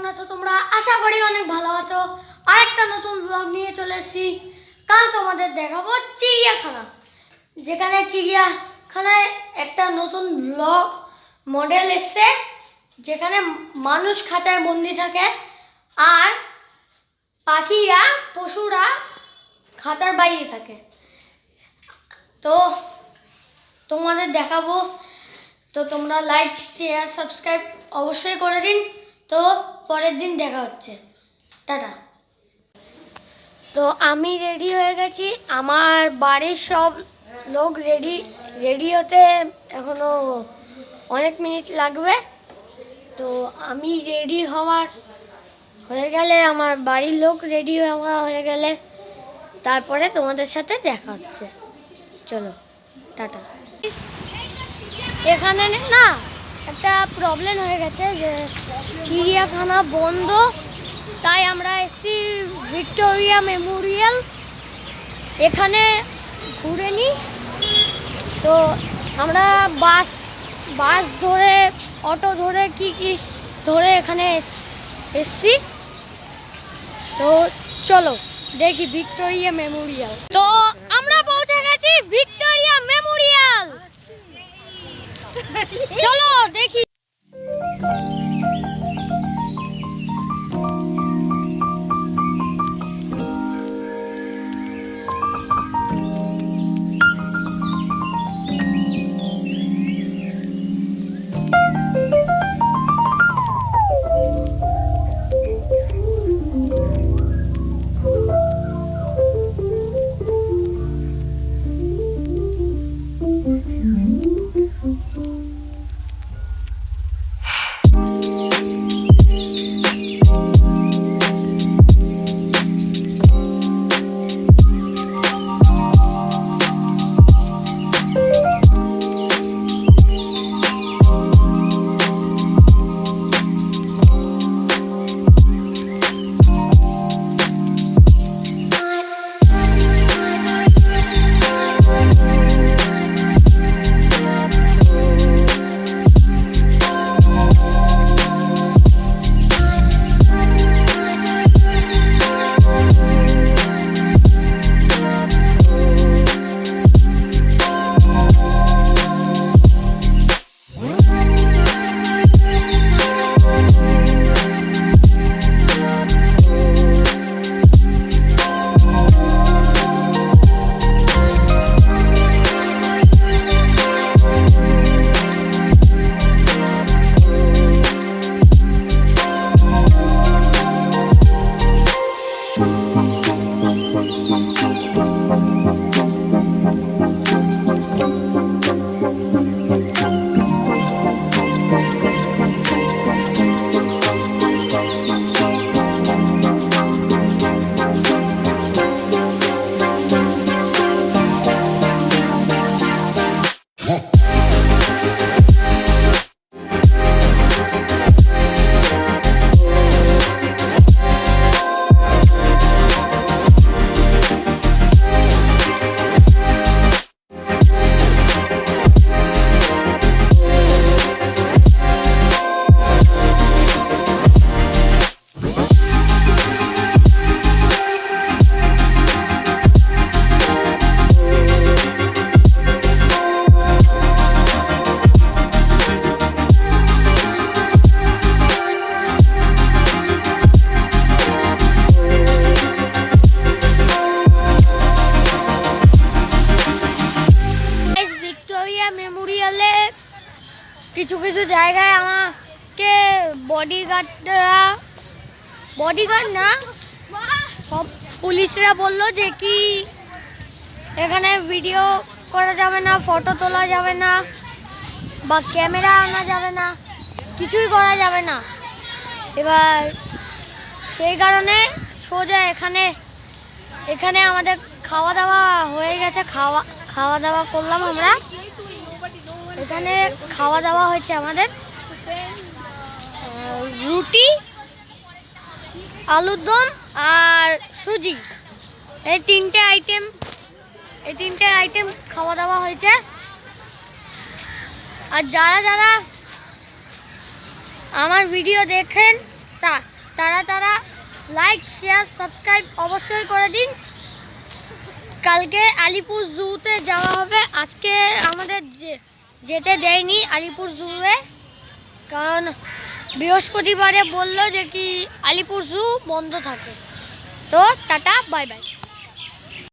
কেমন আছো তোমরা? আশা করি অনেক ভালো আছো। আরেকটা নতুন ব্লগ নিয়ে চলে এসেছি। কাল তোমাদের দেখাবো চিড়িয়াখানা, যেখানে চিড়িয়াখানায় একটা নতুন ব্লগ মডেল এসছে, যেখানে মানুষ খাঁচায় বন্দি থাকে আর পাখিরা পশুরা খাঁচার বাইরে থাকে। তো তোমাদের দেখাবো, তো তোমরা লাইক শেয়ার সাবস্ক্রাইব অবশ্যই করে দিন। তো পরের দিন দেখা হচ্ছে, টাটা। তো আমি রেডি হয়ে গেছি, আমার বাড়ির সব লোক রেডি হতে এখনো অনেক মিনিট লাগবে। তো আমি রেডি হয়ে গেলে, আমার বাড়ির লোক রেডি হয়ে গেলে তারপরে তোমাদের সাথে দেখা হচ্ছে। চলো টাটা। এখানে না একটা প্রবলেম হয়ে গেছে যে চিড়িয়াখানা বন্ধ, তাই আমরা এসেছি ভিক্টোরিয়া মেমোরিয়াল। এখানে ঘুরে নিই। তো আমরা বাস ধরে, অটো ধরে কি ধরে এখানে এসছি। তো চলো দেখি ভিক্টোরিয়া মেমোরিয়াল। তো আমরা পৌঁছে গেছি ভিক্টোরিয়া মেমোরিয়াল। চলো দেখি। মেমোরিয়ালে কিছু কিছু জায়গায় আমাকে বডিগার্ড না, সব পুলিশরা বললো যে কি এখানে ভিডিও করা যাবে না, ফটো তোলা যাবে না, বা ক্যামেরা আনা যাবে না, কিছুই করা যাবে না। এবার সেই কারণে সোজা এখানে আমাদের খাওয়া দাওয়া হয়ে গেছে। খাওয়া দাওয়া করলাম আমরা। এখানে খাওয়া দাওয়া হয়েছে আমাদের রুটি, আলুর দম আর সুজি, এই তিনটে আইটেম খাওয়া দাওয়া হয়েছে। আর যারা আমার ভিডিও দেখেন তারা লাইক শেয়ার সাবস্ক্রাইব অবশ্যই করে দিন। কালকে আলিপুর জুতে যাওয়া হবে। আজকে আমাদের যেতে দেয়নি আলিপুর জুয়ে, কারণ বৃহস্পতিবারে বললো যে কি আলিপুর জু বন্ধ থাকে। তো টাটা বাই বাই।